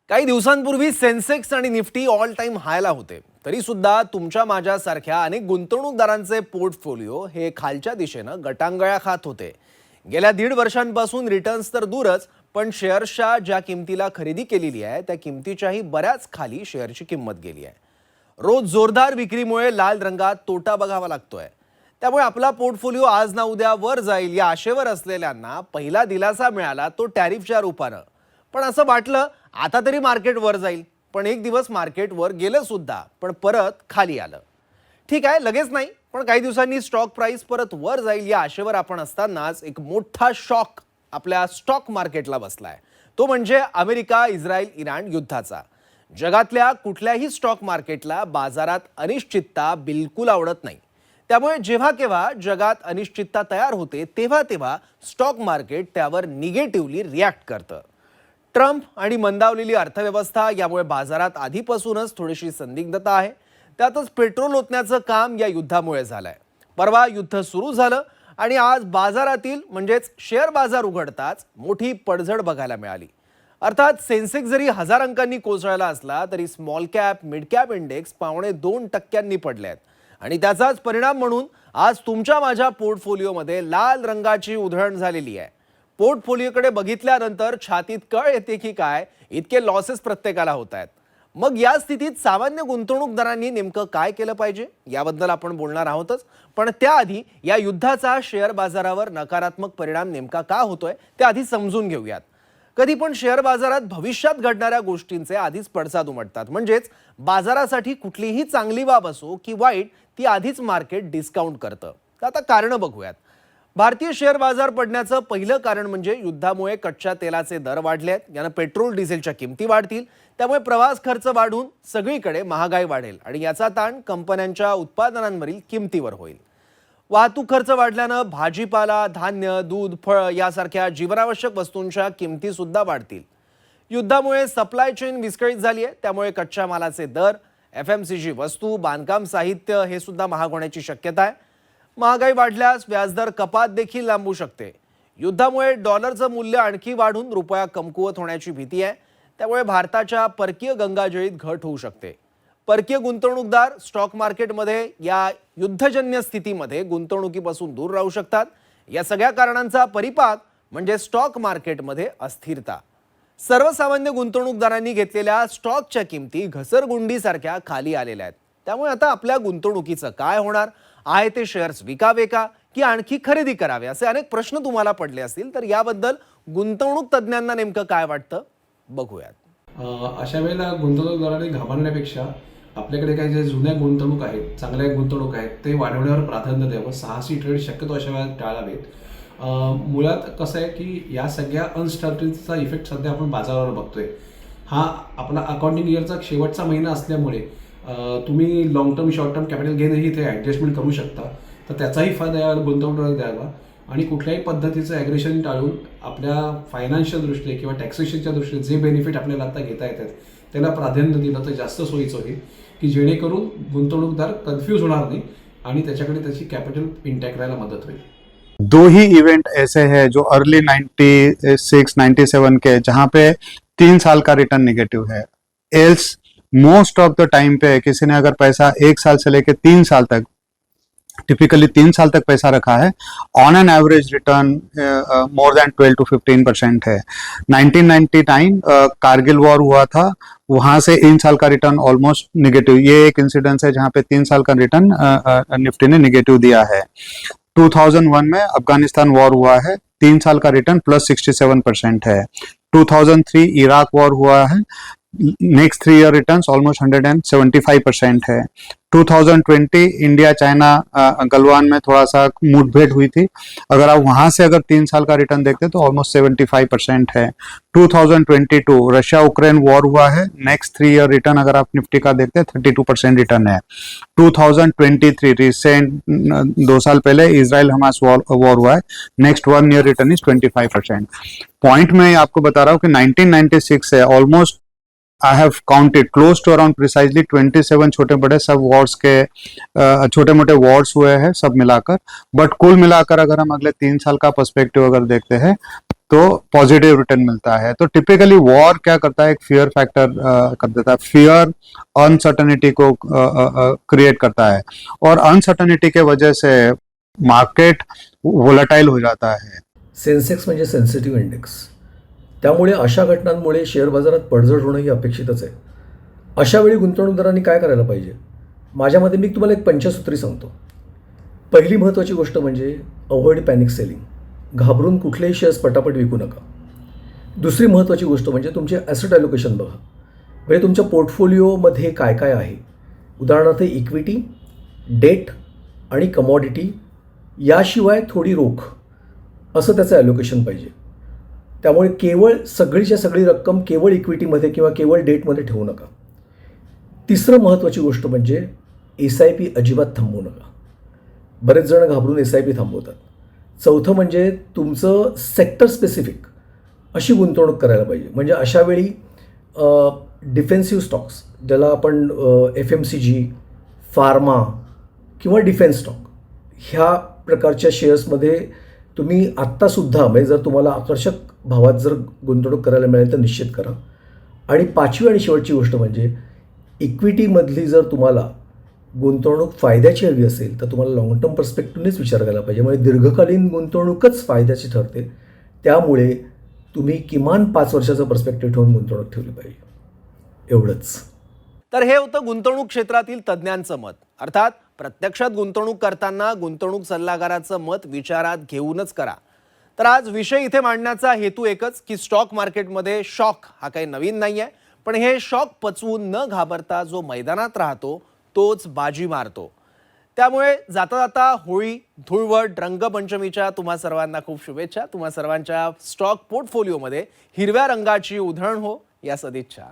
काही दिवसांपूर्वी सेन्सेक्स आणि निफ्टी ऑल टाइम हायला होते, तरी सुद्धा तुमच्या माझ्यासारख्या अनेक गुंतवणूकदारांचे पोर्टफोलिओ हे खालच्या दिशेनं गटांगळ्या खात होते. गेल्या 1.5 वर्षांपासून रिटर्न्स तर दूरच, पण शेअर्सच्या ज्या किमतीला खरेदी केलेली आहे त्या किमतीच्याही बऱ्याच खाली शेअरची किंमत गेली आहे. रोज जोरदार विक्रीमुळे लाल रंगात तोटा बघावा लागतोय. त्यामुळे आपला पोर्टफोलिओ आज ना उद्या वर जाईल या आशेवर असलेल्यांना पहिला दिलासा मिळाला तो टॅरिफच्या रूपानं. पण असं वाटलं आता तरी मार्केट वर जाईल, पण एक दिवस मार्केट वर गेलं सुद्धा, पण परत खाली आलं. ठीक आहे, लगेच नाही, पण काही दिवसांनी स्टॉक प्राइस परत वर जाईल या आशेवर आपण असतानाच एक मोठा शॉक आपल्या स्टॉक मार्केटला बसलाय. तो म्हणजे अमेरिका इस्रायल इराण युद्धाचा. जगातल्या कुठल्याही स्टॉक मार्केटला बाजारात अनिश्चितता बिलकुल आवडत नाही. त्यामुळे जेव्हा केव्हा जगात अनिश्चितता तयार होते तेव्हा तेव्हा स्टॉक मार्केट त्यावर निगेटिव्हली रिॲक्ट करतं. ट्रम्प आणि मंदावलेली अर्थव्यवस्था यामुळे बाजारात आधीपासूनच थोडीशी संदिग्धता आहे. त्यातच पेट्रोल ओतण्याचं काम या युद्धामुळे झालंय. परवा युद्ध सुरू झालं आणि आज बाजारातील म्हणजेच शेअर बाजार उघडताच मोठी पडझड बघायला मिळाली. अर्थात सेन्सेक्स जरी 1000 अंकांनी कोसळला असला तरी small cap mid cap index 2.25% पडले आहेत. आणि त्याचाच परिणाम म्हणून आज तुमच्या माझ्या पोर्टफोलिओमध्ये लाल रंगाची उधळण झालेली आहे. पोर्टफोलिओकडे बघितल्यानंतर छातीत कळ येते की काय इतके लॉसेस प्रत्येकाला होत आहेत. मग या स्थितीत सामान्य गुंतवणूकदारांनी नेमकं काय केलं पाहिजे याबद्दल आपण बोलणार आहोतच. पण त्याआधी या युद्धाचा शेअर बाजारावर नकारात्मक परिणाम नेमका का होतोय ते आधी समजून घेऊयात. कधी पण शेअर बाजारात भविष्यात घडणाऱ्या गोष्टींचे आधीच पडसाद उमटतात. म्हणजेच बाजारासाठी कुठलीही चांगली बाब असो की वाईट ती आधीच मार्केट डिस्काउंट करतं. आता कारणं बघूयात. भारतीय शेअर बाजार पडण्याचं पहिलं कारण म्हणजे युद्धामुळे कच्च्या तेलाचे दर वाढले आहेत. यानं पेट्रोल डिझेलच्या किमती वाढतील, त्यामुळे प्रवास खर्च वाढून सगळीकडे महागाई वाढेल आणि याचा ताण कंपन्यांच्या उत्पादनांवरील किमतीवर होईल. वाहतूक खर्च वाढल्यानं भाजीपाला, धान्य, दूध, फळ यासारख्या जीवनावश्यक वस्तूंच्या किमती सुद्धा वाढतील. युद्धामुळे सप्लाय चेन विस्कळीत झाली आहे, त्यामुळे कच्च्या मालाचे दर, FMCG वस्तू, बांधकाम साहित्य हे सुद्धा महाग होण्याची शक्यता आहे. महागाई वाढल्यास व्याजदर कपात देखील लांबू शकते. युद्धामुळे डॉलरचं मूल्य आणखी वाढून रुपया कमकुवत होण्याची भीती आहे. त्यामुळे भारताच्या परकीय गंगाजळीत घट होऊ शकते. परकीय गुंतवणूकदार स्टॉक मार्केटमध्ये या युद्धजन्य स्थितीमध्ये गुंतवणुकीपासून दूर राहू शकतात. या सगळ्या कारणांचा परिपाक म्हणजे स्टॉक मार्केटमध्ये अस्थिरता. सर्वसामान्य गुंतवणूकदारांनी घेतलेल्या स्टॉकच्या किमती घसरगुंडीसारख्या खाली आलेल्या आहेत. त्यामुळे आता आपल्या गुंतवणुकीचं काय होणार? आहे ते शेअर्स विकावे का की आणखी खरेदी करावे असे अनेक प्रश्न तुम्हाला पडले असतील. तर याबद्दल गुंतवणूक तज्ज्ञांना नेमकं काय वाटतं बघूयात. अशा वेळेला गुंतवणूकदारांनी घाबरण्यापेक्षा आपल्याकडे काही जे जुन्या गुंतवणूक आहेत, चांगल्या गुंतवणूक आहेत ते वाढवण्यावर प्राधान्य द्यावं. साहसी ट्रेड शक्यतो अशा वेळेला टाळावेत. मुळात कसं आहे की या सगळ्या अनसर्टनिटीचा इफेक्ट सध्या आपण बाजारावर बघतोय. हा आपला अकाउंटिंग इयरचा शेवटचा महिना असल्यामुळे तुम्ही long term short term capital गेनही इथे ॲडजस्टमेंट करू शकता. तर त्याचाही फायदा यावर गुंतवणूकदार द्यावा आणि कुठल्याही पद्धतीचं ॲग्रेशन टाळून आपल्या फायनान्शियल दृष्टीने किंवा टॅक्सेशनच्या दृष्टीने जे बेनिफिट आपल्याला आता घेता येतात त्याला प्राधान्य दिलं तर जास्त सोयीचं होईल, की जेणेकरून गुंतवणूकदार कन्फ्यूज होणार नाही आणि त्याच्याकडे त्याची कॅपिटल इंटॅक्ट राहायला मदत होईल. दो ही इवेंट ऐसे हैं जो अर्ली 96-97 के जहां पे 3 साल का रिटर्न नेगेटिव है. Else most of the time पे किसी ने अगर पैसा 1 साल से लेकर 3 साल तक, टिपिकली 3 साल तक पैसा रखा है, on an average return more than 12 to 15% है. 1999 कारगिल वॉर हुआ था, वहां से 3 साल का रिटर्न ऑलमोस्ट नेगेटिव. ये एक इंसिडेंस है जहां पे 3 साल का रिटर्न निफ्टी ने नेगेटिव दिया है. 2001 में अफगानिस्तान वॉर हुआ है, 3 साल का रिटर्न +67% है. 2003 इराक वॉर हुआ है, नेक्स्ट 3 ईयर रिटर्न्स ऑलमोस्ट 175% है. 2020 इंडिया चाइना गलवान में थोड़ा सा मुठभेड़ हुई थी, अगर आप वहां से अगर 3 साल का रिटर्न देखते तो ऑलमोस्ट 75% है. 2022 रशिया यूक्रेन वॉर हुआ है, नेक्स्ट 3 ईयर रिटर्न अगर आप निफ्टी का देखते हैं 32% रिटर्न है. 2023 रिसेंट 2 साल पहले इजराइल हमास वॉर हुआ है, next 1 year return is 25%. Point में आपको बता रहा हूँ कि 1996 से almost I have counted close to around precisely 27 छोटे बड़े सब वॉर्स के छोटे मोटे वॉर्स हुए हैं सब मिलाकर. बट कुल मिलाकर अगर हम अगले 3 साल का पर्सपेक्टिव अगर देखते हैं तो पॉजिटिव रिटर्न मिलता है। तो टिपिकली वॉर क्या करता है, एक फियर फैक्टर कर देता है, फियर अनसर्टनिटी को क्रिएट करता है, और अनसर्टनिटी के वजह से मार्केट वोलाटाइल हो जाता है। सेन्सेक्स म्हणजे सेन्सिटिव्ह इंडेक्स, त्यामुळे अशा घटनांमुळे शेअर बाजारात पडझड होणं ही अपेक्षितच आहे. अशा वेळी गुंतवणूकदारांनी काय करायला पाहिजे? माझ्या मते मी तुम्हाला एक पंचसूत्री सांगतो. पहिली महत्त्वाची गोष्ट म्हणजे अवॉइड पॅनिक सेलिंग. घाबरून कुठलेही शेअर्स पटापट विकू नका. दुसरी महत्त्वाची गोष्ट म्हणजे तुमचे ॲसेट ॲलोकेशन बघा. म्हणजे तुमच्या पोर्टफोलिओमध्ये काय काय आहे. उदाहरणार्थ इक्विटी, डेट आणि कमॉडिटी, याशिवाय थोडी रोख, असं त्याचं ॲलोकेशन पाहिजे. त्यामुळे केवळ सगळीच्या सगळी रक्कम केवळ इक्विटीमध्ये किंवा केवळ डेटमध्ये ठेवू नका. तिसरं महत्त्वाची गोष्ट म्हणजे SIP अजिबात थांबवू नका. बरेच जण घाबरून SIP थांबवतात. चौथं म्हणजे तुमचं सेक्टर स्पेसिफिक अशी गुंतवणूक करायला पाहिजे. म्हणजे अशावेळी डिफेन्सिव्ह स्टॉक्स, ज्याला आपण FMCG, फार्मा किंवा डिफेन्स स्टॉक, ह्या प्रकारच्या शेअर्समध्ये तुम्ही आत्तासुद्धा, म्हणजे जर तुम्हाला आकर्षक भावात जर गुंतवणूक करायला मिळेल तर निश्चित करा. आणि पाचवी आणि शेवटची गोष्ट म्हणजे इक्विटीमधली जर तुम्हाला गुंतवणूक फायद्याची हवी असेल तर तुम्हाला लॉंग टर्म पर्स्पेक्टिव्हनेच विचार करायला पाहिजे. म्हणजे दीर्घकालीन गुंतवणूकच फायद्याची ठरते. त्यामुळे तुम्ही किमान 5 वर्षाचं पर्स्पेक्टिव्ह ठेवून गुंतवणूक ठेवली पाहिजे. एवढंच. तर हे होतं गुंतवणूक क्षेत्रातील तज्ज्ञांचं मत. अर्थात प्रत्यक्षात गुंतवणूक करताना गुंतवणूक सल्लागाराचं मत विचारात घेऊनच करा. तर आज विषय इथे मांडण्याचा हेतू एकच की स्टॉक मार्केटमध्ये शॉक हा काही नवीन नाही आहे, पण हे शॉक पचवून न घाबरता जो मैदानात राहतो तोच बाजी मारतो. त्यामुळे जाता जाता होळी, धुळवट, रंगपंचमीच्या तुम्हा सर्वांना खूप शुभेच्छा. तुम्हा सर्वांच्या स्टॉक पोर्टफोलिओमध्ये हिरव्या रंगाची उधळण हो, या सदिच्छा.